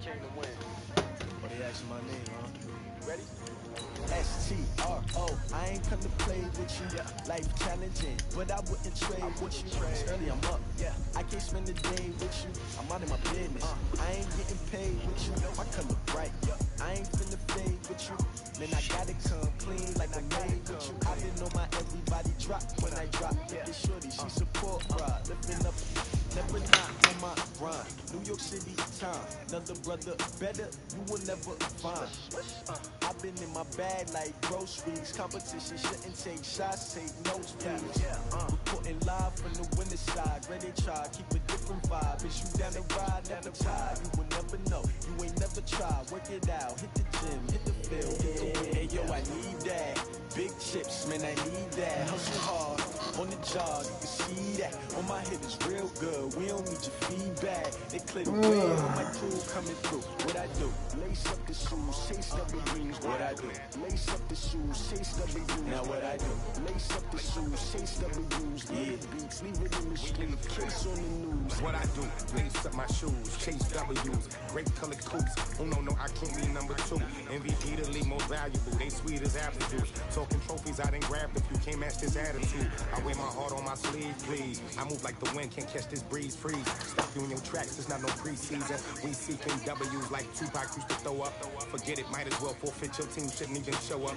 came to win. But they asking my name, huh? Ready? STRO, I ain't come to play with you. Life challenging, but I wouldn't trade with you. It's early, I'm up. I can't spend the day with you. I'm out of my business. I ain't getting paid with you. My color bright. I ain't finna fade with you. Man, I gotta come clean like I made with you. I didn't know my everybody drop when I drop. Look at shorty, she support ride. Lifting up, never not on my grind. New York City time, another brother better, you will never find. I've been in my bag like groceries. Competition shouldn't take shots, take notes, please. Reporting live from the winter side. Ready to try, keep a different vibe. Is you down the ride, never tired. You will never know, you ain't never tried. Work it out, hit the gym, hit the field, hit the win. Hey yo, I need that. Big chips, man, I need that. Hustle hard, on the job, you can see that. On my head is real good, we don't need your feedback. They clear the way on my crew coming through. What I do? Lace up the shoes, chase double dreams. What I do? Lace up the shoes, chase double dreams. Now what I do? Lace up the shoes, chase double dreams. Yeah, beats, leave it in the street, case on the news. What I do? Lace up my shoes, chase W's. Great colored coats. Oh no, I can't be number 2. MVP the league most valuable. They sweet as apple juice. Talking trophies, I didn't grab the few. Can't match this attitude. I wear my heart on my sleeve, please. I move like the wind, can't catch this breeze. Freeze. Stop you in your tracks. It's not no preseason. We seeking W's like Tupac used to throw up. Forget it, might as well forfeit. Your team shouldn't even show up.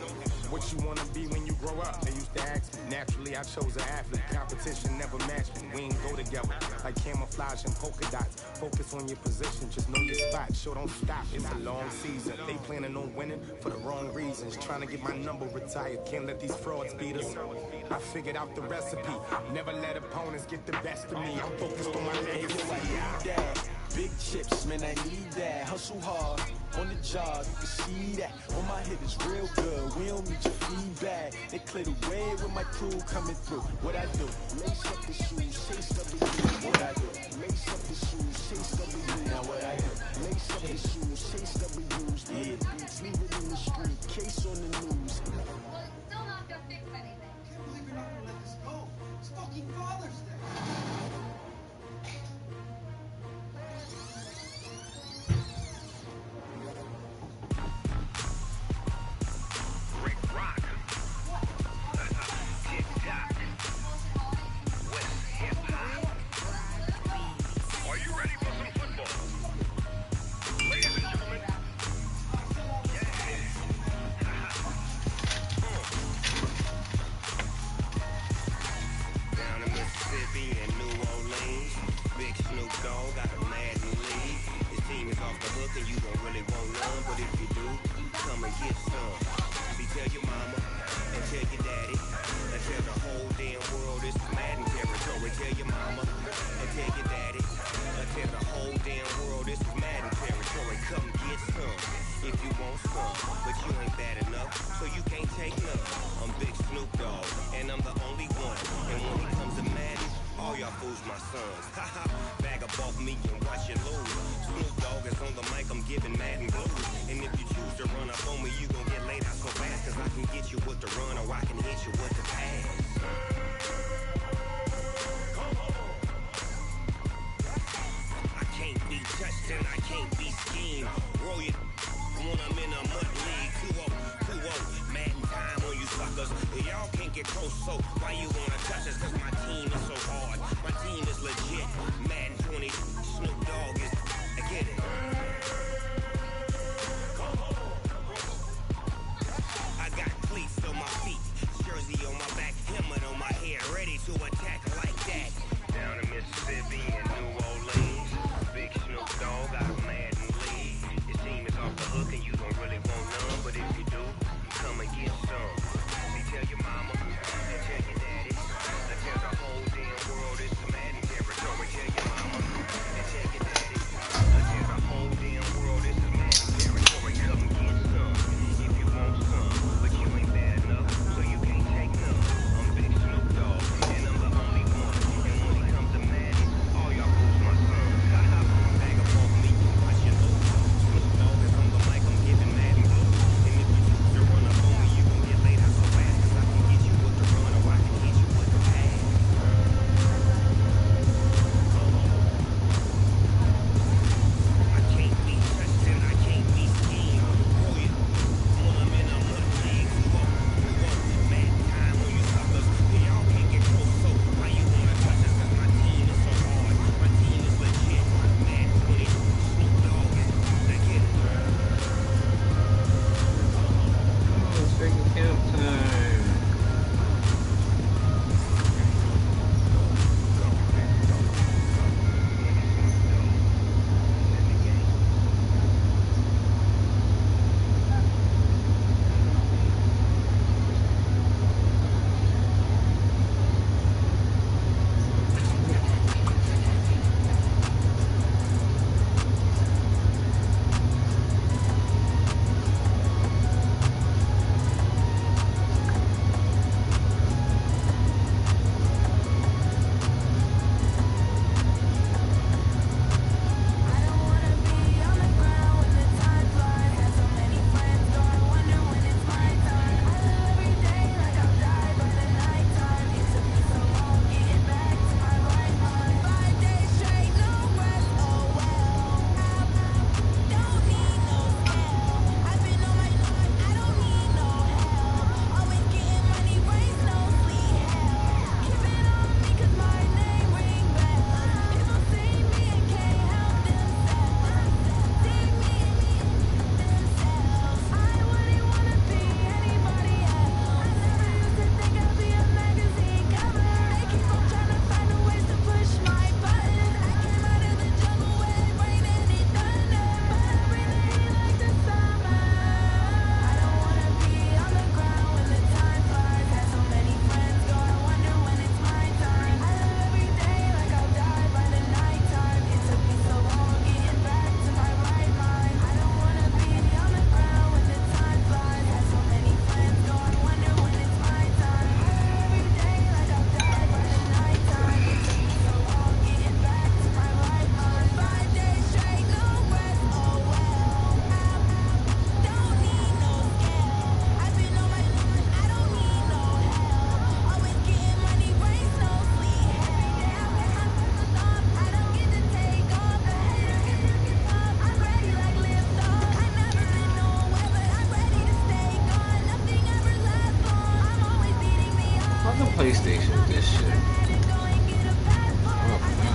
What you wanna be when you grow up? They used to ask me. Naturally, I chose an athlete. Competition never matched me. We ain't go together like camouflage and polka dots. Focus on your position, just know your spot. Show don't stop. It's a long season. They planning on winning for the wrong reasons. Trying to get my number retired. Can't let these frauds beat us. I figured out the recipe. Never let opponents get the best of me. I'm focused on my legacy. I need that. Big chips, man, I need that. Hustle hard, on the job, you can see that. On my head is real good, we don't need your feedback. They clear the way with my crew coming through. What I do? Lace up the shoes, chase W. What I do? Lace up the shoes, chase W. Now what I do? Lace up the shoes, chase W's. Yeah, beats, leave it in the street, case on the news. Well, it's still not gonna fix anything. I can't believe you're not gonna let this go. It's fucking Father's Day. PlayStation with this shit. Oh, man.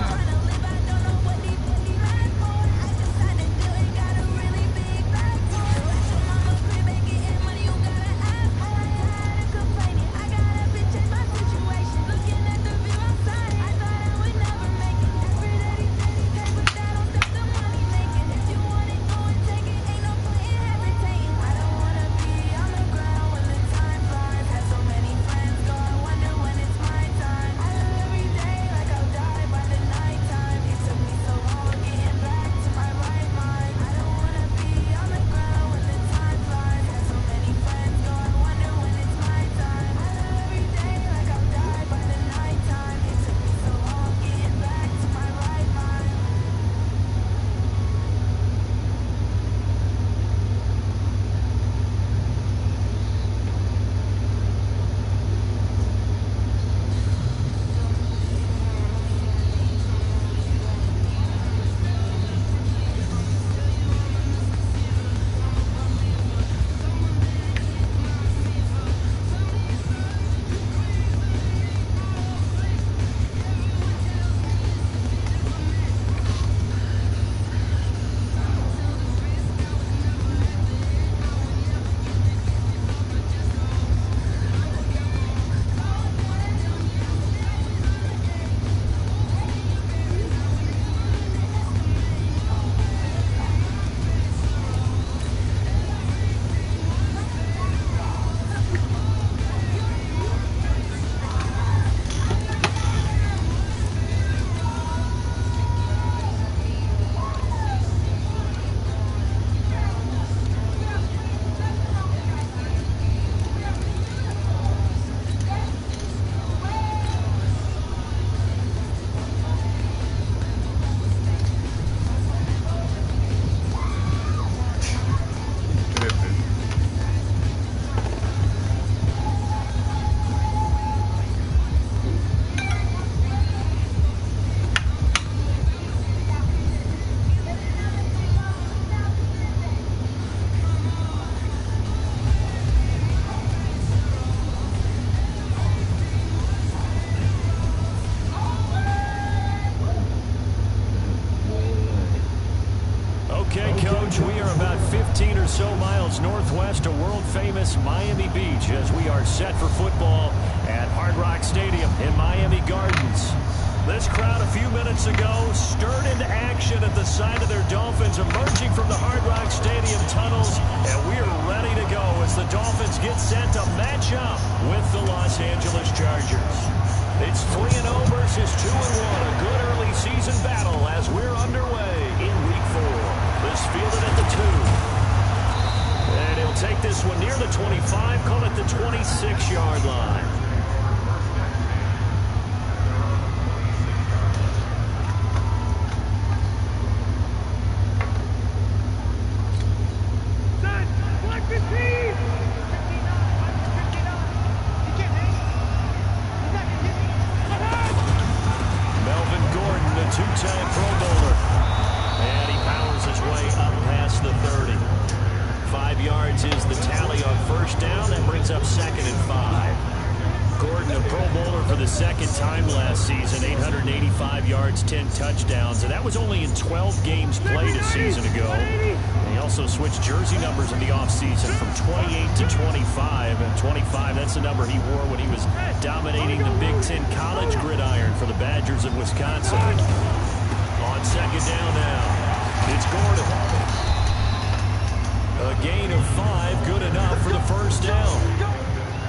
We are about 15 or so miles northwest of world-famous Miami Beach as we are set for football at Hard Rock Stadium in Miami Gardens. This crowd a few minutes ago stirred into action at the sight of their Dolphins emerging from the Hard Rock Stadium tunnels, and we are ready to go as the Dolphins get set to match up with the Los Angeles Chargers. It's 3-0 versus 2-1, a good early season battle as we're underway in Week 4. This fielded at the 2. And he'll take this one near the 25, call it the 26-yard line. Melvin Gordon, the two-time Pro Bowler. And he powers his way up past the 30. 5 yards is the tally on first down. That brings up 2nd and 5. Gordon, a Pro Bowler for the second time last season, 885 yards, 10 touchdowns. And that was only in 12 games played a season ago. And he also switched jersey numbers in the offseason from 28 to 25. And 25, that's the number he wore when he was dominating the Big Ten college gridiron for the Badgers of Wisconsin. On second down now, it's Gordon. A gain of 5, good enough for the first down.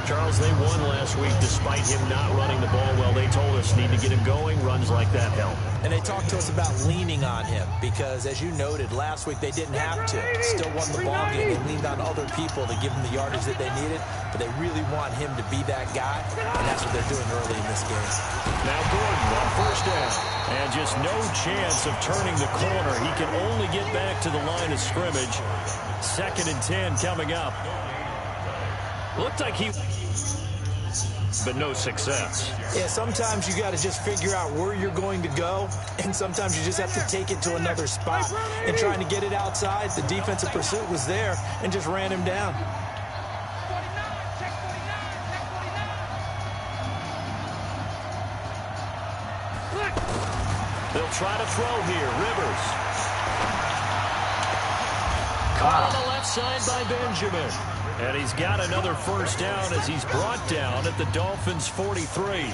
Charles, they won last week despite him not running the ball well. They told us need to get him going. Runs like that help. And they talked to us about leaning on him because, as you noted, last week they didn't have to. Still won the ball game. They leaned on other people to give them the yardage that they needed, but they really want him to be that guy, and that's what they're doing early in this game. Now Gordon on first down, and just no chance of turning the corner. He can only get back to the line of scrimmage. 2nd and 10 coming up. Looked like he... but no success. Yeah, sometimes you got to just figure out where you're going to go, and sometimes you just have to take it to another spot. And trying to get it outside, the defensive pursuit was there and just ran him down. They'll try to throw here. Rivers. Caught on the left side by Benjamin. And he's got another first down as he's brought down at the Dolphins' 43.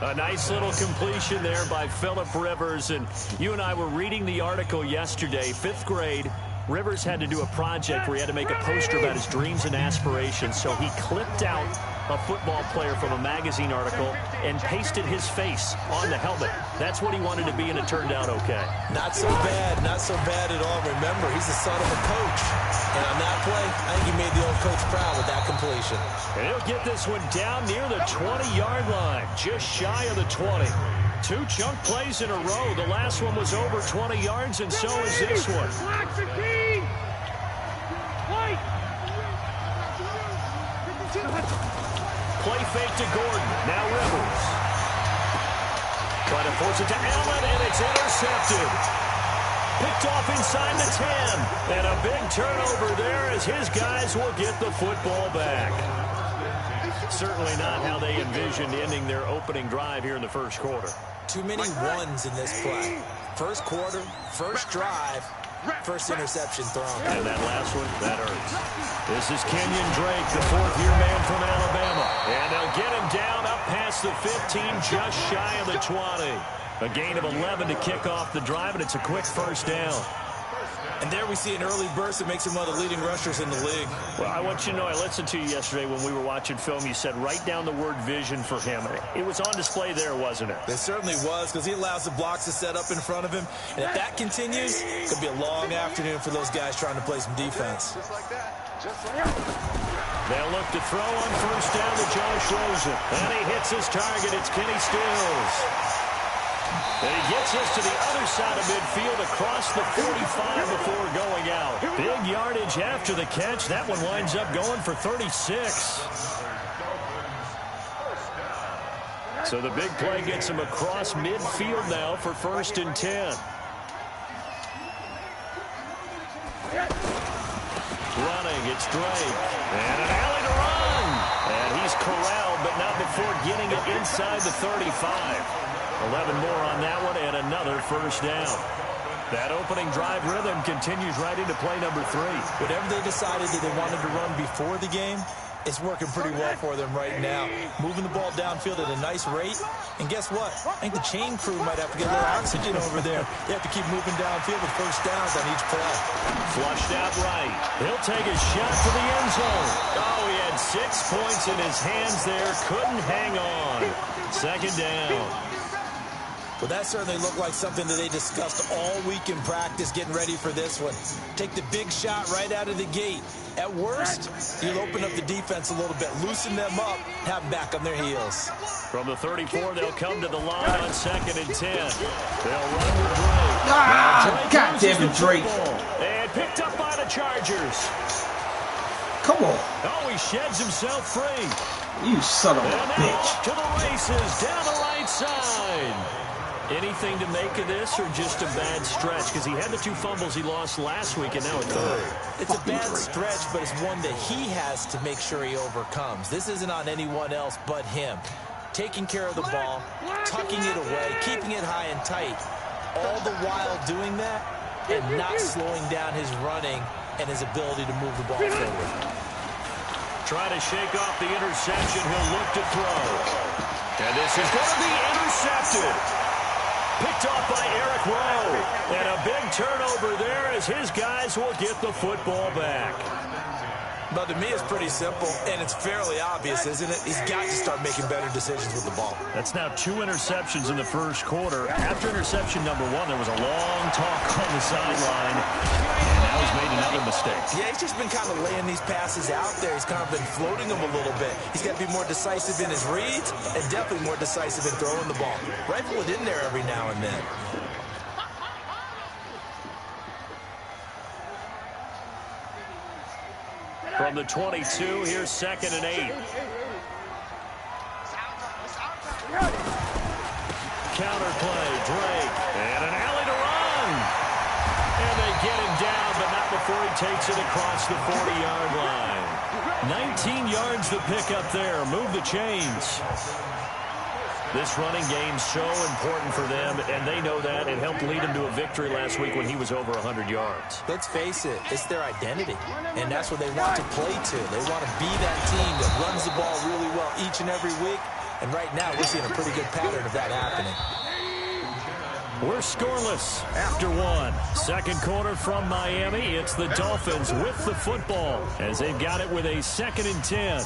A nice little completion there by Phillip Rivers. And you and I were reading the article yesterday, 5th grade. Rivers had to do a project where he had to make a poster about his dreams and aspirations. So he clipped out a football player from a magazine article and pasted his face on the helmet. That's what he wanted to be, and it turned out okay. Not so bad. Not so bad at all. Remember, he's the son of a coach. And on that play, I think he made the old coach proud with that completion. And he'll get this one down near the 20-yard line, just shy of the 20. 2 chunk plays in a row. The last one was over 20 yards, and so is this one. Play fake to Gordon. Now Rivers. Try to force it to Allen, and it's intercepted. Picked off inside the 10. And a big turnover there as his guys will get the football back. Certainly not how they envisioned ending their opening drive here in the first quarter. Too many ones in this play. First quarter, first drive, first interception thrown. And that last one, that hurts. This is Kenyon Drake, the 4th-year man from Alabama. And they'll get him down up past the 15, just shy of the 20. A gain of 11 to kick off the drive, and it's a quick first down. And there we see an early burst that makes him one of the leading rushers in the league. Well, I want you to know, I listened to you yesterday when we were watching film. You said write down the word vision for him. It was on display there, wasn't it? It certainly was, because he allows the blocks to set up in front of him. And if that continues, it could be a long afternoon for those guys trying to play some defense. They'll look to throw on first down to Josh Rosen. And he hits his target. It's Kenny Stills. And he gets us to the other side of midfield across the 45 before going out. Big yardage after the catch. That one winds up going for 36. So the big play gets him across midfield now for 1st and 10. Running, it's Drake. And an alley to run. And he's corralled, but not before getting it inside the 35. 11 more on that one, and another first down. That opening drive rhythm continues right into play number 3. Whatever they decided that they wanted to run before the game, it's working pretty well for them right now. Moving the ball downfield at a nice rate. And guess what? I think the chain crew might have to get a little oxygen over there. They have to keep moving downfield with first downs on each play. Flushed out right. He'll take a shot to the end zone. Oh, he had 6 points in his hands there. Couldn't hang on. 2nd down. Well, that certainly looked like something that they discussed all week in practice, getting ready for this one. Take the big shot right out of the gate. At worst, you'll open up the defense a little bit, loosen them up, have them back on their heels. From the 34, they'll come to the line on 2nd and 10. They'll run with Drake. God damn it, Drake. And picked up by the Chargers. Come on. Oh, he sheds himself free. You son of a bitch. Off to the races, down the right side. Anything to make of this, or just a bad stretch? Because he had the 2 fumbles he lost last week, and now a 3rd. It's a bad stretch, but it's one that he has to make sure he overcomes. This isn't on anyone else but him. Taking care of the ball, tucking it away, keeping it high and tight, all the while doing that and not slowing down his running and his ability to move the ball forward. Try to shake off the interception. He'll look to throw. And this is going to be intercepted. Picked off by Eric Rowe. And a big turnover there as his guys will get the football back. But to me, it's pretty simple, and it's fairly obvious, isn't it? He's got to start making better decisions with the ball. That's now 2 interceptions in the first quarter. After interception number 1, there was a long talk on the sideline. And now he's made another mistake. Yeah, he's just been kind of laying these passes out there. He's kind of been floating them a little bit. He's got to be more decisive in his reads and definitely more decisive in throwing the ball. Rifle it in there every now and then. From the 22, here's 2nd and 8. Counter play, Drake, and an alley to run. And they get him down, but not before he takes it across the 40-yard line. 19 yards to pick up there. Move the chains. This running game's so important for them, and they know that. It helped lead them to a victory last week when he was over 100 yards. Let's face it, it's their identity, and that's what they want to play to. They want to be that team that runs the ball really well each and every week, and right now we're seeing a pretty good pattern of that happening. We're scoreless after one. Second quarter from Miami. It's the Dolphins with the football as they've got it with a 2nd and 10.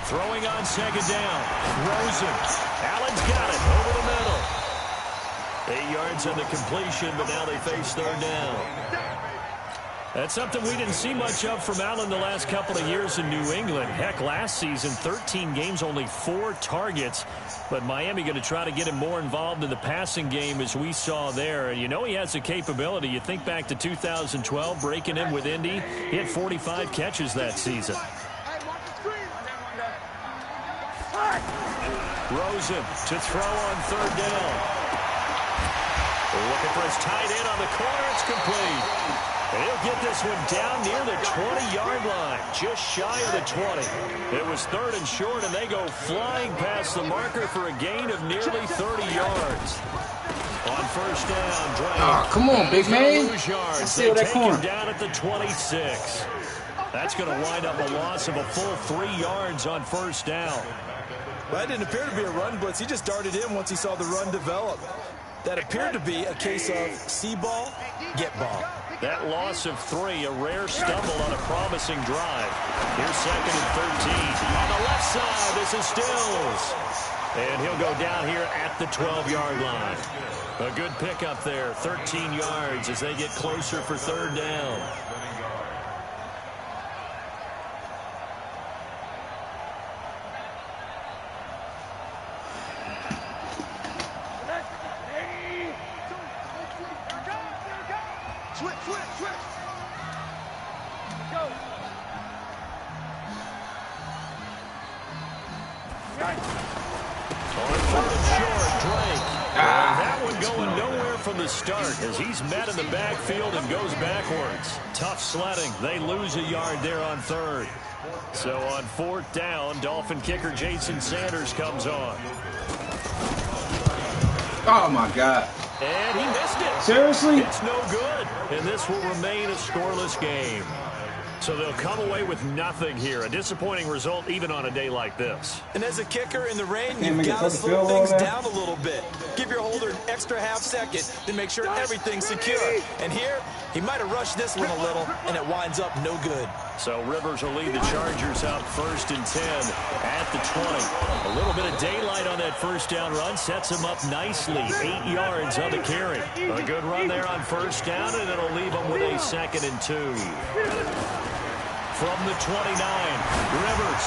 Throwing on 2nd down. Rosen. Allen's got it over the middle. 8 yards on the completion, but now they face 3rd down. That's something we didn't see much of from Allen the last couple of years in New England. Heck, last season, 13 games, only 4 targets. But Miami going to try to get him more involved in the passing game as we saw there. And you know he has the capability. You think back to 2012, breaking in with Indy. He had 45 catches that season. Rosen to throw on 3rd down. Looking for his tight end on the corner. It's complete. And he'll get this one down near the 20-yard line, just shy of the 20. It was 3rd and short, and they go flying past the marker for a gain of nearly 30 yards. On 1st down, Drake. Oh, come on, big man. Yards. They take him down at the 26. That's going to wind up a loss of a full 3 yards on 1st down. Well, that didn't appear to be a run blitz. He just darted in once he saw the run develop. That appeared to be a case of see ball, get ball. That loss of 3, a rare stumble on a promising drive. Here's 2nd and 13. On the left side, this is Stills. And he'll go down here at the 12-yard line. A good pickup there, 13 yards as they get closer for 3rd down. Start as he's met in the backfield and goes backwards. Tough sledding. They lose a yard there on 3rd. So on 4th down, Dolphin kicker Jason Sanders comes on. Oh, my God. And he missed it. Seriously? It's no good. And this will remain a scoreless game. So they'll come away with nothing here. A disappointing result even on a day like this. And as a kicker in the rain, you've got to slow things down a little bit. Give your holder an extra half-second to make sure everything's secure. And here, he might have rushed this one a little, and it winds up no good. So Rivers will lead the Chargers out 1st and 10 at the 20. A little bit of daylight on that 1st down run sets him up nicely. 8 yards on the carry. A good run there on 1st down, and it'll leave him with a 2nd and 2. From the 29, Rivers.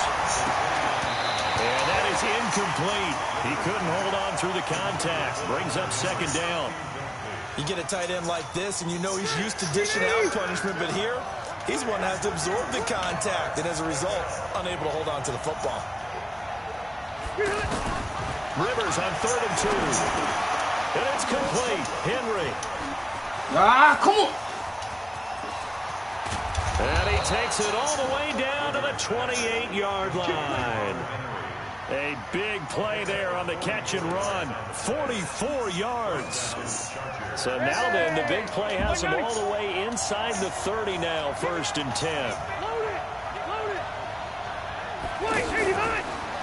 And that is incomplete. He couldn't hold on through the contact. Brings up 2nd down. You get a tight end like this, and you know he's used to dishing out punishment, but here, he's one that has to absorb the contact, and as a result, unable to hold on to the football. Rivers on 3rd and 2. And it's complete. Henry. Ah, come on. And he takes it all the way down to the 28-yard line. A big play there on the catch and run. 44 yards. So now then, the big play has him all the way inside the 30 now, 1st and 10.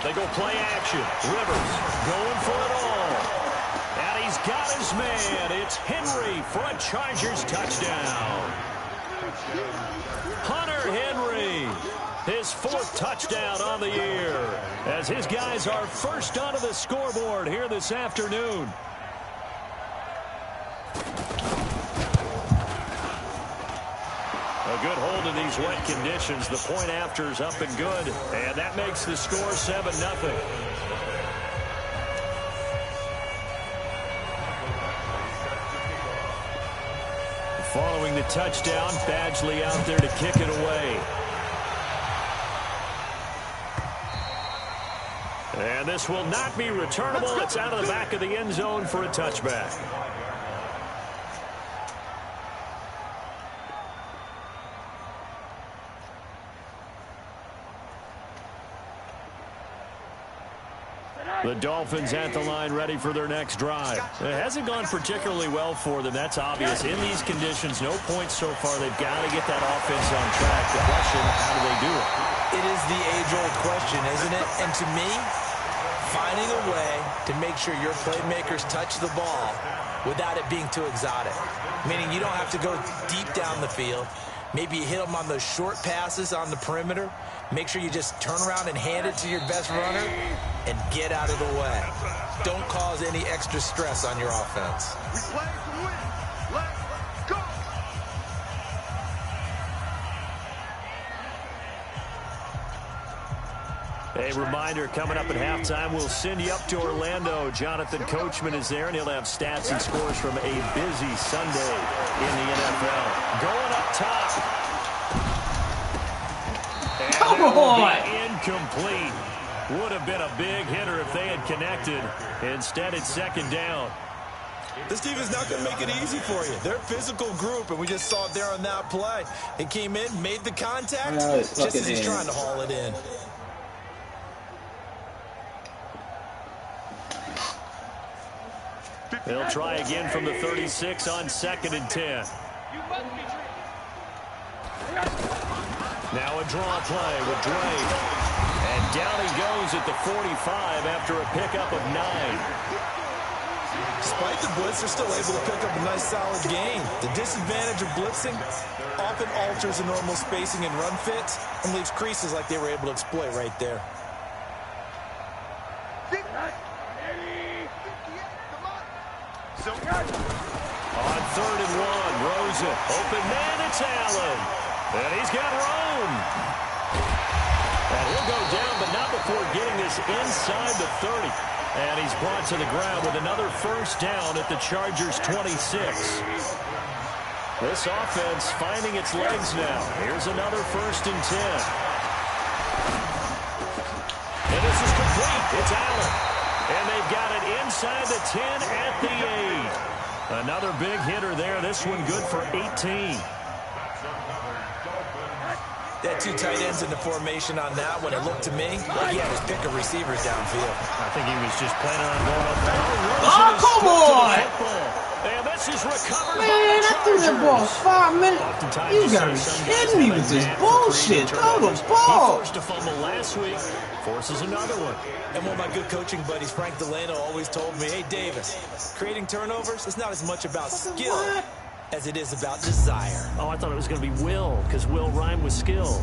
They go play action. Rivers going for it all. And he's got his man. It's Henry for a Chargers touchdown. Hunter Henry, his 4th touchdown on the year, as his guys are first onto the scoreboard here this afternoon. A good hold in these wet conditions. The point after is up and good, and that makes the score 7-0. Following the touchdown, Badgley out there to kick it away. And this will not be returnable. It's out of the back of the end zone for a touchback. The Dolphins at the line, ready for their next drive. It hasn't gone particularly well for them. That's obvious. In these conditions, no points so far. They've got to get that offense on track. The question, how do they do it? It is the age-old question, isn't it? And to me, finding a way to make sure your playmakers touch the ball without it being too exotic. Meaning you don't have to go deep down the field. Maybe you hit them on those short passes on the perimeter. Make sure you just turn around and hand it to your best runner and get out of the way. Don't cause any extra stress on your offense. We play to win. Let's go. A reminder, coming up at halftime, we'll send you up to Orlando. Jonathan Coachman is there, and he'll have stats and scores from a busy Sunday in the NFL. Going up top. And Come on! Incomplete. Would have been a big hitter if they had connected. Instead, it's second down. This team is not going to make it easy for you. They're a physical group, and we just saw it there on that play. It came in, made the contact, just as he's trying to haul it in. They'll try again from the 36 on 2nd and 10. Now a draw play with Dre. And down he goes at the 45 after a pickup of 9. Despite the blitz, they're still able to pick up a nice solid gain. The disadvantage of blitzing often alters the normal spacing and run fits and leaves creases like they were able to exploit right there. On 3rd and 1, Rosen. Open man, it's Allen. And he's got room. And he'll go down, but not before getting this inside the 30. And he's brought to the ground with another first down at the Chargers' 26. This offense finding its legs now. Here's another 1st and 10. And this is complete. It's Allen. And they've got it inside the 10 at the 8. Another big hitter there. This one good for 18. They had 2 tight ends in the formation on that one. It looked to me like he had his pick of receivers downfield. I think he was just planning on going up there. Oh, come on! And this is recovered. Man, I threw that ball 5 minutes. You gotta be kidding me with this bullshit. Throw the He ball. forced a fumble last week. Forces another one. And one of my good coaching buddies, Frank Delano, always told me, hey, Davis, creating turnovers is not as much about skill as it is about desire. Oh, I thought it was going to be will, because will rhyme with skill.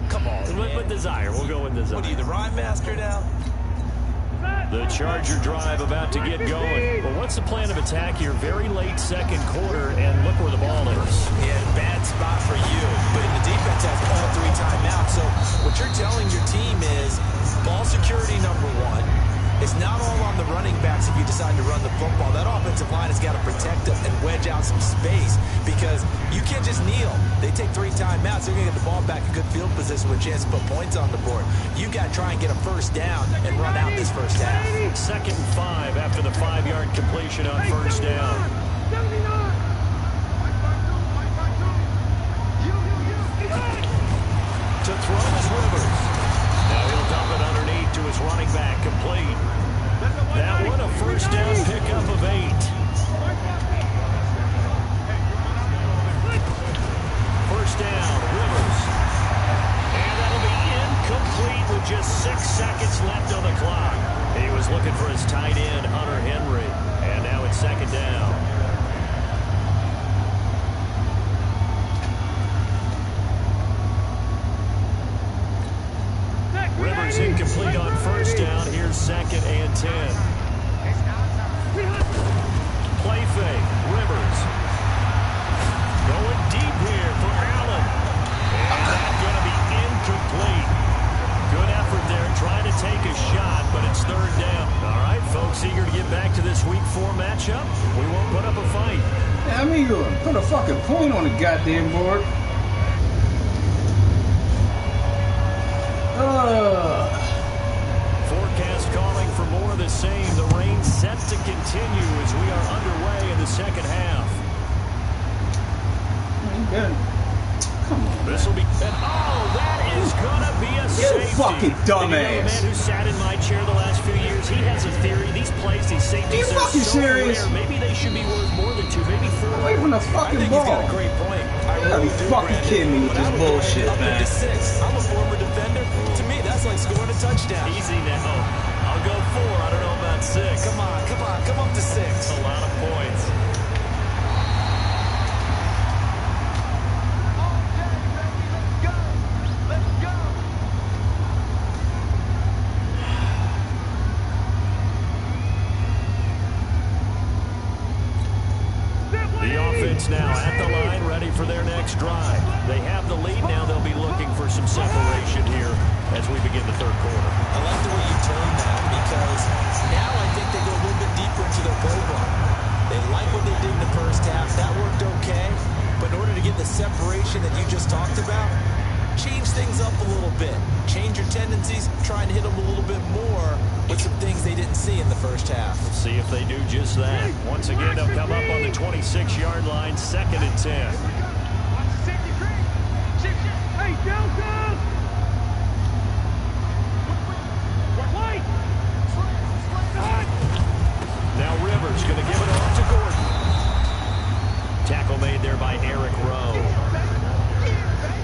Come on, man. With desire. We'll go with desire. What are you, the rhyme master now? The Charger drive about to get going. Well, what's the plan of attack here? Very late second quarter, and look where the ball is. Yeah, bad spot for you. But the defense has all 3 timeouts. So what you're telling your team is ball security number 1. It's not all on the running backs if you decide to run the football. That offensive line has got to protect them and wedge out some space because you can't just kneel. They take 3 timeouts. They're going to get the ball back in good field position with a chance to put points on the board. You got to try and get a first down and run out this first half. 2nd and 5 after the 5-yard completion on first down. To throw is Rivers. Now he'll dump it underneath to his running back, complete. That one a first down pickup of 8. First down, Rivers. And that'll be incomplete with just 6 seconds left on the clock. He was looking for his tight end, Hunter Henry. And now it's 2nd down. Rivers incomplete on first down. Here's 2nd and 10. Play fake. Rivers. Going deep here for Allen. And that's going to be incomplete. Good effort there. Trying to take a shot, but it's 3rd down. All right, folks, eager to get back to this Week 4 matchup. We won't put up a fight. I mean, you put a fucking point on the goddamn board. Forecast This will be, and that is gonna be a safety. Fucking dumbass. The man who sat in my chair the last few years, he has a theory. These plays, these safeties, are fucking so serious? rare. Maybe they should be worth more than 2, maybe 4. Away from the fucking He's ball. got a great point. You gotta be fucking kidding me with this bullshit, man. 6. I'm a former defender. To me, that's like scoring a touchdown. Easy now. I'll go 4. I don't know about 6. Come on, come up to 6. That's a lot of points. Now at the line, ready for their next drive. They have the lead now. They'll be looking for some separation here as we begin the third quarter. I like the way you turned that because now I think they go a little bit deeper into their playbook. They like what they did in the first half. That worked okay. But in order to get the separation that you just talked about, change things up a little bit. Change your tendencies, try and hit them a little bit more with some things they didn't see in the first half. We'll see if they do just that. Once again, they'll come up on the 26-yard line, 2nd and 10. Now Rivers going to give it off to Gordon. Tackle made there by Eric Rowe.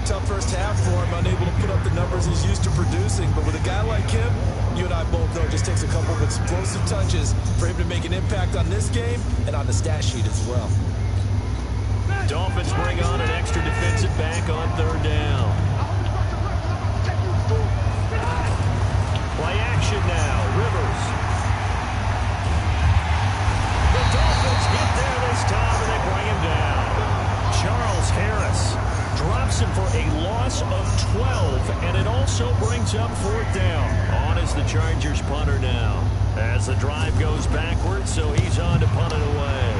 Tough first half for him, unable to put up the numbers he's used to producing. But with a guy like him, you and I both know it just takes a couple of explosive touches for him to make an impact on this game and on the stat sheet as well. Dolphins bring on an extra defensive back on 3rd down. Play action now. Rivers. The Dolphins get there this time and they bring him down. Charles Harris drops him for a loss of 12, and it also brings up 4th down. On is the Chargers punter now. As the drive goes backwards, so he's on to punt it away.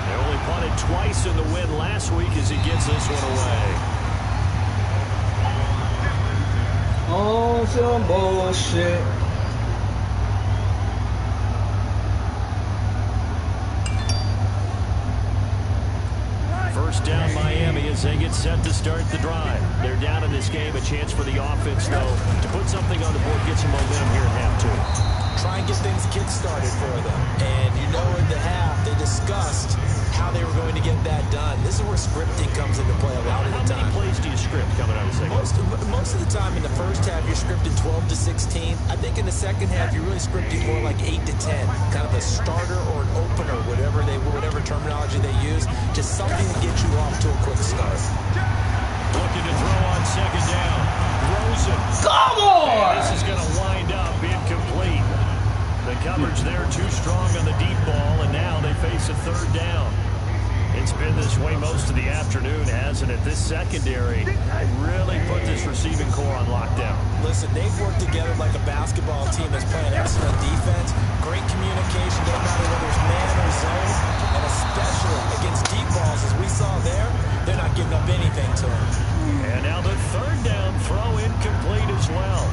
They only punted twice in the win last week as he gets this one away. Oh, some bullshit. First down Miami as they get set to start the drive. They're down in this game. A chance for the offense, though, to put something on the board, get some momentum here at half 2. Try and get things kick-started for them. And you know in the half, they discussed how they were going to get that done. This is where scripting comes into play a lot of the time. How many plays do you script coming out of the second? Most of the time in the first half, you're scripting 12 to 16. I think in the second half, you're really scripting more like 8 to 10. Kind of a starter or an opener, whatever terminology they use. Just something to get you off to a quick start. Looking to throw on 2nd down. Rosen. Come on! And this is going to wind up incomplete. The coverage there too strong on the deep ball, and now they face a 3rd down. It's been this way most of the afternoon, hasn't it? This secondary really put this receiving core on lockdown. Listen, they've worked together like a basketball team that's playing excellent defense. Great communication, no matter whether it's man or zone, and especially against deep balls, as we saw there, they're not giving up anything to them. And now the 3rd down throw incomplete as well.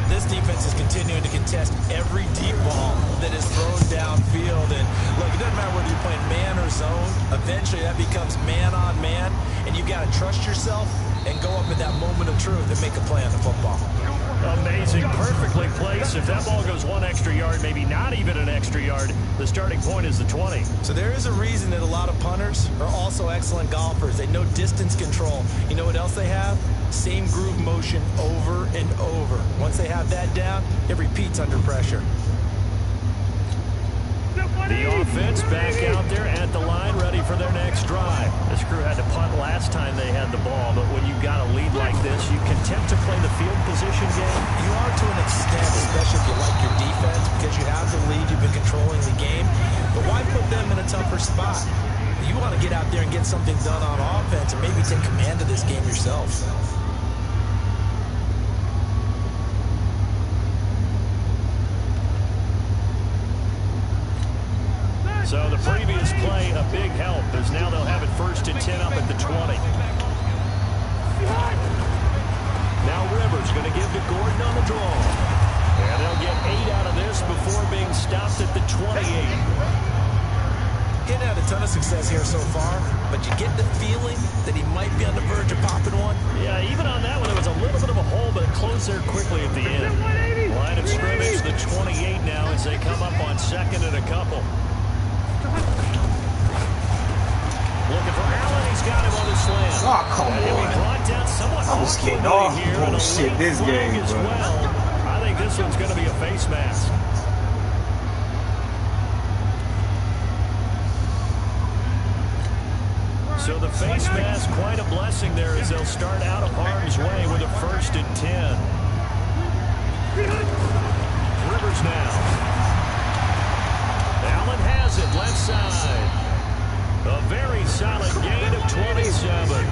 This defense is continuing to contest every deep ball that is thrown downfield. And look, it doesn't matter whether you're playing man or zone. Eventually, that becomes man on man, and you got to trust yourself and go up in that moment of truth and make a play on the football. Amazing, perfectly placed. If that ball goes 1 extra yard, maybe not even an extra yard, the starting point is the 20. So there is a reason that a lot of punters are also excellent golfers. They know distance control. You know what else they have? Same groove motion over and over. Once they have that down, it repeats under pressure. The offense back out there at the line, ready for their next drive. This crew had to punt last time they had the ball, but when you've got a lead like this, you content to play the field position game? You are to an extent, especially if you like your defense, because you have the lead, you've been controlling the game. But why put them in a tougher spot? You want to get out there and get something done on offense and maybe take command of this game yourself. So the previous play, a big help, as now they'll have it 1st and 10 up at the 20. Now Rivers going to give to Gordon on the draw. And they'll get 8 out of this before being stopped at the 28. Getting had a ton of success here so far, but you get the feeling that he might be on the verge of popping one. Yeah, even pause there quickly at the end. Line of scrimmage, the 28 now as they come up on second and a couple. Looking for Allen. He's got him on the slam. Oh, come on. I was getting off bullshit this game, as bro. well. I think this one's going to be a face mask. So the face mask, quite a blessing there as they'll start out of harm's way with a 1st and 10. Rivers now. Allen has it, left side. A very solid gain of 27.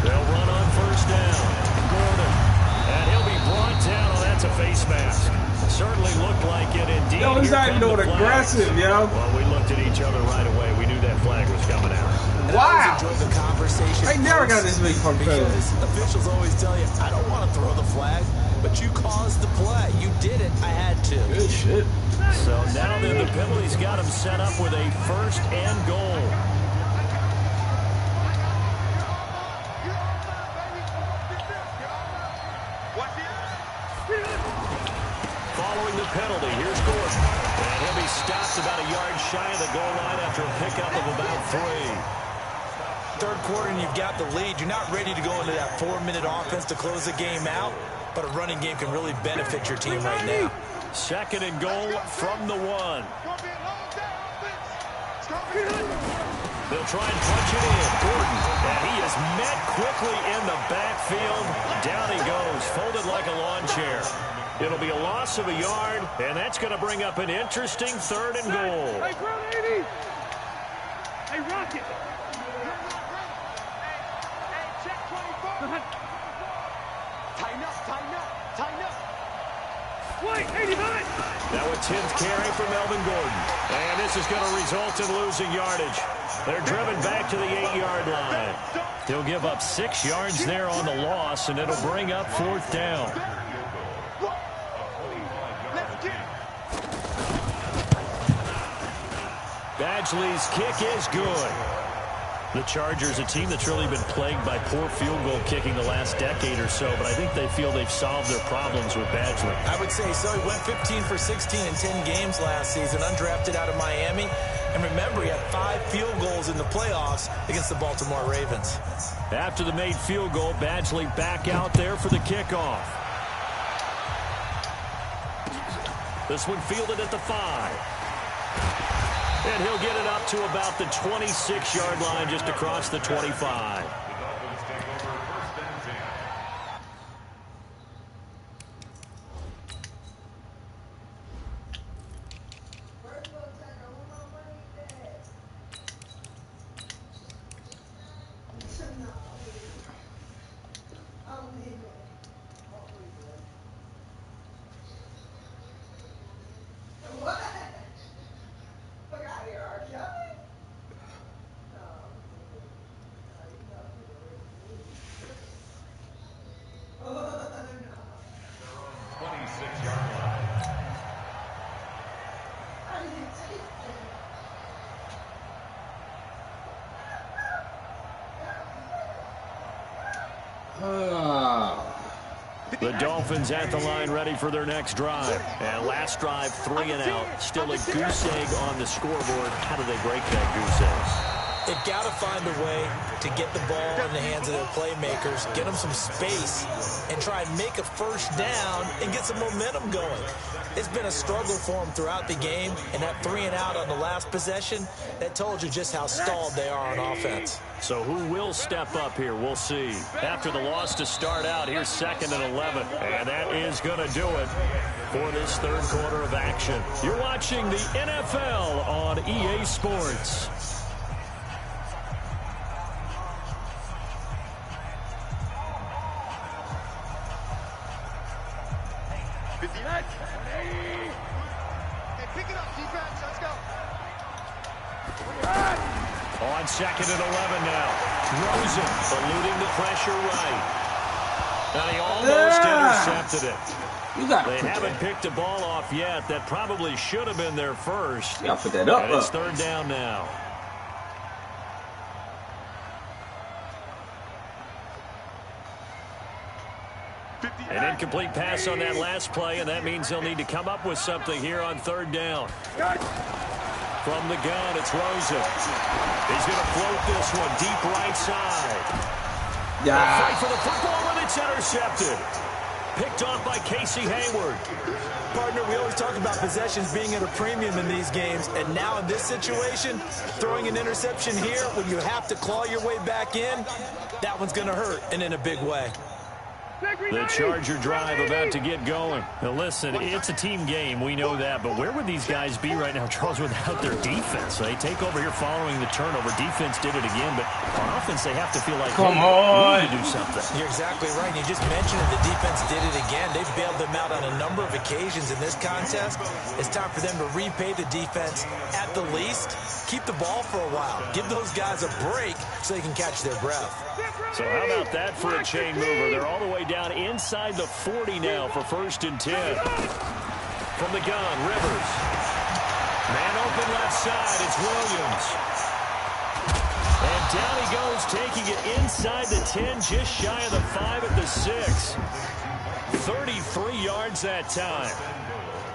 They'll run on 1st down. Gordon. And he'll be brought down. Oh, that's a face mask. Certainly looked like it indeed. Yo, he's not even doing aggressive, yo. Well, we looked at each other right away. We knew that flag was coming out. Wow. The conversation I never got this big from because officials always tell you, I don't want to throw the flag, but you caused the play. You did it. I had to. Good shit. So now then the penalty's got him set up with a 1st and goal. Following the penalty, here's Gordon. And he'll be stopped about a yard shy of the goal line after a pickup of about 3. Third quarter and you've got the lead. You're not ready to go into that 4-minute offense to close the game out, but a running game can really benefit your team right now. 2nd and goal from the 1. They'll try and punch it in. Gordon, and he is met quickly in the backfield. Down he goes, folded like a lawn chair. It'll be a loss of a yard, and that's going to bring up an interesting 3rd and goal. Hey, Grown 80! Hey, Rocket! Hey, check 24! Tighten up! Wait, 89! Now a 10th carry for Melvin Gordon. And this is going to result in losing yardage. They're driven back to the 8-yard line. He'll give up 6 yards there on the loss, and it'll bring up 4th down. Badgley's kick is good. The Chargers, a team that's really been plagued by poor field goal kicking the last decade or so, but I think they feel they've solved their problems with Badgley. I would say so. He went 15 for 16 in 10 games last season, undrafted out of Miami. And remember, he had 5 field goals in the playoffs against the Baltimore Ravens. After the made field goal, Badgley back out there for the kickoff. This one fielded at the 5. And he'll get it up to about the 26-yard line, just across the 25. The Dolphins at the line ready for their next drive. And last drive, 3 and out. Still a goose egg on the scoreboard. How do they break that goose egg? They've got to find a way to get the ball in the hands of their playmakers, get them some space, and try and make a first down and get some momentum going. It's been a struggle for them throughout the game, and that 3 and out on the last possession, that told you just how stalled they are on offense. So who will step up here? We'll see. After the loss to start out, here's 2nd and 11. And that is going to do it for this third quarter of action. You're watching the NFL on EA Sports. On 2nd and 11 now. Throws it, eluding the pressure right. And he almost intercepted it. They haven't picked a ball off yet. That probably should have been their first. You gotta put that up. And it's 3rd down now. An incomplete pass on that last play, and that means they'll need to come up with something here on third down. From the gun, it's Rosen. He's going to float this one deep right side. Yeah. Fight for the football, and it's intercepted. Picked off by Casey Hayward. Partner, we always talk about possessions being at a premium in these games, and now in this situation, throwing an interception here when you have to claw your way back in, that one's going to hurt, and in a big way. The Charger drive about to get going. Now listen, it's a team game, we know that, but where would these guys be right now, Charles, without their defense? They take over here following the turnover. Defense did it again, but on offense they have to feel like, come on, we need to do something. You're exactly right. You just mentioned it. The defense did it again. They bailed them out on a number of occasions in this contest. It's time for them to repay the defense at the least. Keep the ball for a while. Give those guys a break so they can catch their breath. So how about that for a chain mover? They're all the way down inside the 40 now for 1st and 10. From the gun, Rivers. Man open left side, it's Williams. And down he goes, taking it inside the 10, just shy of the 5 at the 6. 33 yards that time.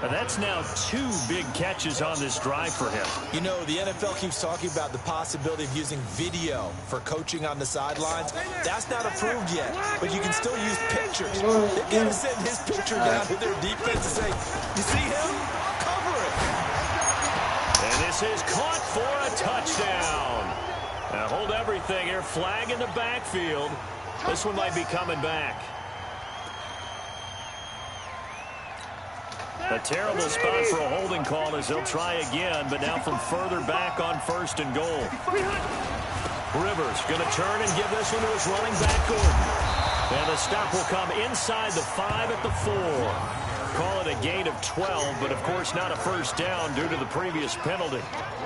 And that's now 2 big catches on this drive for him. You know, the NFL keeps talking about the possibility of using video for coaching on the sidelines. That's not approved yet, but you can still use pictures. They've got to send his picture down to their defense and say, you see him? Cover it. And this is caught for a touchdown. Now hold everything here. Flag in the backfield. This one might be coming back. A terrible spot for a holding call as they'll try again, but now from further back on 1st and goal. Rivers going to turn and give this one to his running back, Gordon. And the stop will come inside the 5 at the 4. Call it a gain of 12, but of course not a first down due to the previous penalty.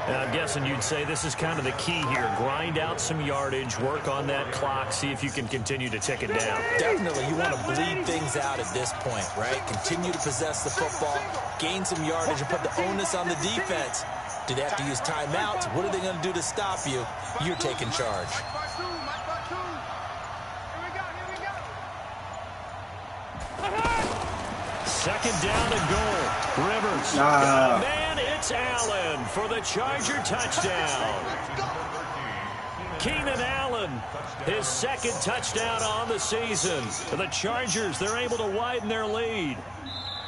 And I'm guessing you'd say this is kind of the key here. Grind out some yardage, work on that clock, see if you can continue to tick it down. Definitely, you want to bleed things out at this point, right? Continue to possess the football, gain some yardage, and put the onus on the defense. Do they have to use timeouts? What are they going to do to stop you? You're taking charge. Second down and goal. Rivers. Man, it's Allen for the Charger touchdown. Keenan Allen, his 2nd touchdown on the season. The Chargers, they're able to widen their lead.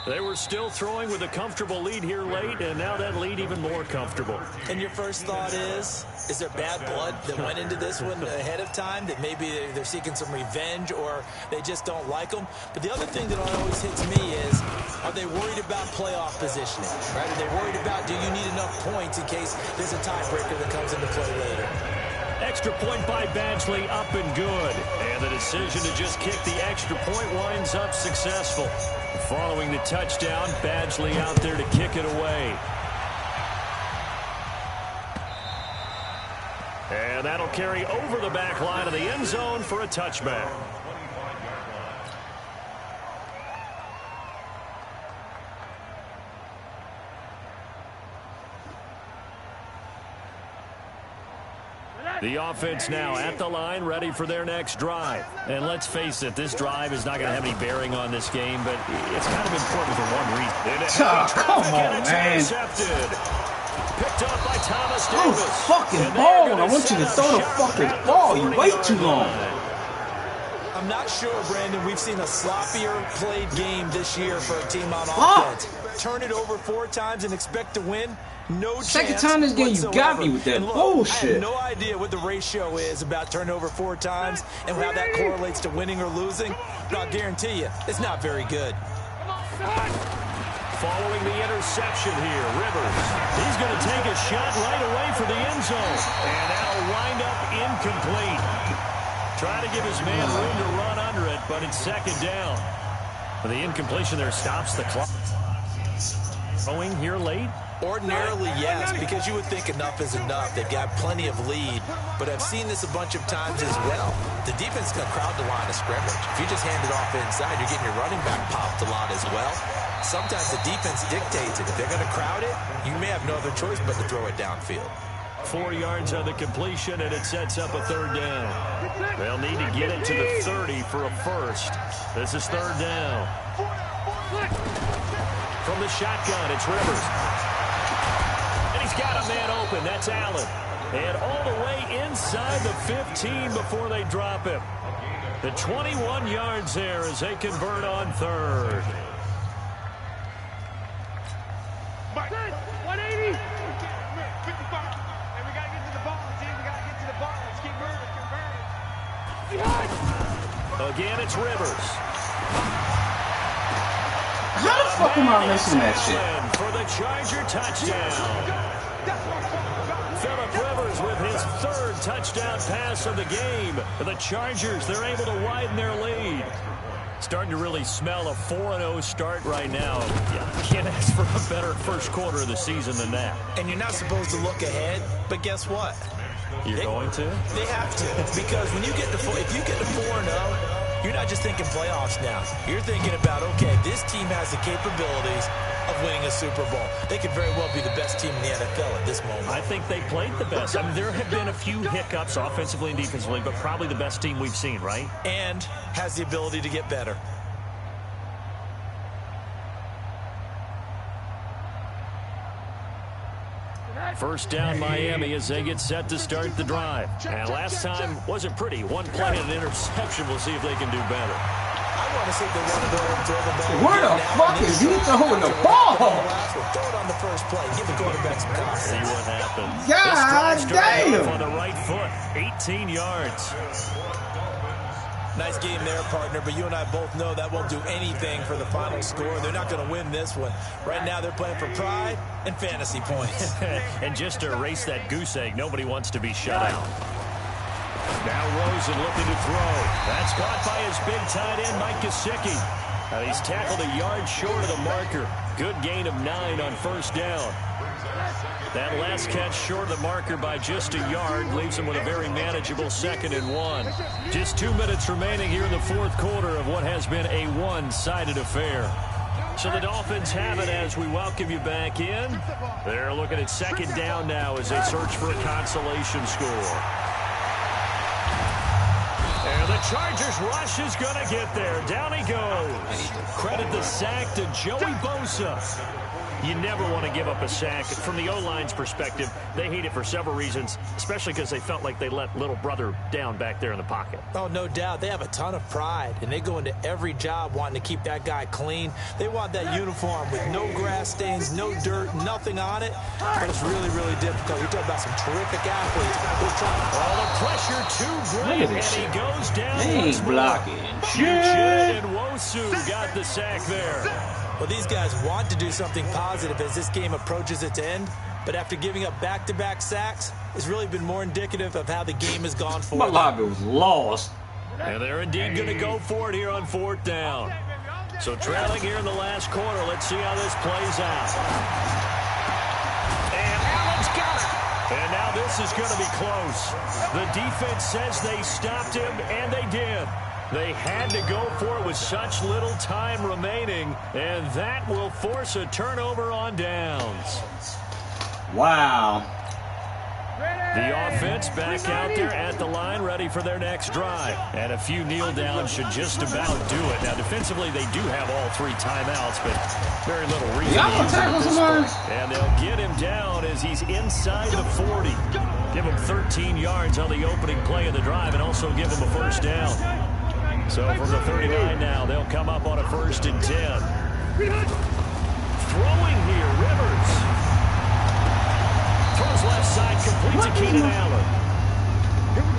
They were still throwing with a comfortable lead here late, and now that lead even more comfortable. And your first thought is there bad blood that went into this one ahead of time, that maybe they're seeking some revenge or they just don't like them? But the other thing that always hits me is, are they worried about playoff positioning? Right? Are they worried about, do you need enough points in case there's a tiebreaker that comes into play later? Extra point by Badgley, up and good. And the decision to just kick the extra point winds up successful. Following the touchdown, Badgley out there to kick it away. And that'll carry over the back line of the end zone for a touchback. The offense now at the line, ready for their next drive. And let's face it, this drive is not going to have any bearing on this game, but it's kind of important for one reason. Come on, man. Picked up by Thomas Davis. Oh, fucking ball. I want you to throw the fucking ball. You wait too long. I'm not sure, Brandon, we've seen a sloppier played game this year for a team on offense. Turn it over 4 times and expect to win? No Second chance time this game, whatsoever. you got me with that look, bullshit. I have no idea what the ratio is about turnover 4 times and how that correlates to winning or losing, but I'll guarantee you, it's not very good. Following the interception here, Rivers. He's going to take a shot right away for the end zone. And that'll wind up incomplete. Try to give his man room to run under it, but it's 2nd down. The incompletion there stops the clock. Throwing here late? Ordinarily, yes, because you would think enough is enough. They've got plenty of lead, but I've seen this a bunch of times as well. The defense is going to crowd the line of scrimmage. If you just hand it off inside, you're getting your running back popped a lot as well. Sometimes the defense dictates it. If they're going to crowd it, you may have no other choice but to throw it downfield. 4 yards on the completion, and it sets up a third down. They'll need to get it to the 30 for a first. This is third down. From the shotgun, it's Rivers. And he's got a man open. That's Allen. And all the way inside the 15 before they drop him. The 21 yards there as they convert on third. 180. 55. And we got to get to the ball, team. We got to get to the ball. Let's keep moving. Again, it's Rivers. How the fuck am I missing that shit? For the Charger touchdown. Phillip Rivers with his third touchdown pass of the game. The Chargers, they're able to widen their lead. Starting to really smell a 4-0 start right now. Yeah, can't ask for a better first quarter of the season than that. And you're not supposed to look ahead, but guess what? You're going to? They have to, because when you get to if you get to 4-0, you're not just thinking playoffs now. You're thinking about, okay, this team has the capabilities of winning a Super Bowl. They could very well be the best team in the NFL at this moment. I think they played the best. I mean, there have been a few hiccups offensively and defensively, but probably the best team we've seen, right? And has the ability to get better. First down Miami as they get set to start the drive. And last time wasn't pretty. One play and an interception. We'll see if they can do better. I want to see if they want to go and throw the ball. Where the fuck is he throwing the ball? Throw it on the first play. Give the quarterback some confidence. See what happens. God damn. On the right foot. 18 yards. Nice game there, partner, but you and I both know that won't do anything for the final score. They're not going to win this one. Right now, they're playing for pride and fantasy points. And just to erase that goose egg, nobody wants to be shut out. Now Rosen looking to throw. That's caught by his big tight end, Mike Gesicki. Now he's tackled a yard short of the marker. Good gain of 9 on first down. That last catch short of the marker by just a yard leaves him with a very manageable 2nd and 1. Just 2 minutes remaining here in the fourth quarter of what has been a one-sided affair. So the Dolphins have it as we welcome you back in. They're looking at second down now as they search for a consolation score. And the Chargers rush is going to get there. Down he goes. Credit the sack to Joey Bosa. You never want to give up a sack. From the O-line's perspective, they hate it for several reasons, especially because they felt like they let little brother down back there in the pocket. Oh, no doubt. They have a ton of pride, and they go into every job wanting to keep that guy clean. They want that uniform with no grass stains, no dirt, nothing on it. But it's really, really difficult. You're talking about some terrific athletes. All the pressure too great, and he goes down. They ain't blocking shit. And Wosu got the sack there. Well, these guys want to do something positive as this game approaches its end, but after giving up back-to-back sacks, it's really been more indicative of how the game has gone for them. My was lost. And they're indeed going to go for it here on fourth down. So trailing here in the last quarter, let's see how this plays out. And Allen's got it. And now this is going to be close. The defense says they stopped him, and they did. They had to go for it with such little time remaining, and that will force a turnover on downs. Wow. The offense back out there at the line, ready for their next drive. And a few kneel downs should just about do it. Now, defensively, they do have all 3 timeouts, but very little reason to use it at this point. And they'll get him down as he's inside the 40. Give him 13 yards on the opening play of the drive and also give him a first down. So from the 39 now, they'll come up on a 1st and 10. Throwing here, Rivers. Throws left side, complete to Keenan Allen.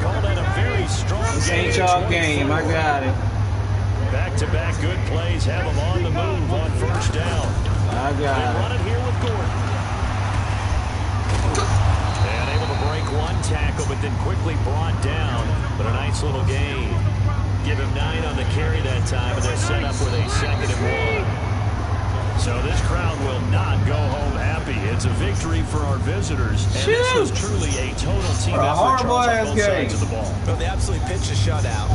Call that a very strong This game. ain't y'all game. I got it. Back-to-back good plays have them on the move on first down. I They got run it here with Gordon. And able to break one tackle, but then quickly brought down. But a nice little gain. Give him 9 on the carry that time, and they're set up with a 2nd and 1. So this crowd will not go home happy. It's a victory for our visitors, and this was truly a total team effort on both sides of the ball. Well, they absolutely pitched a shutout.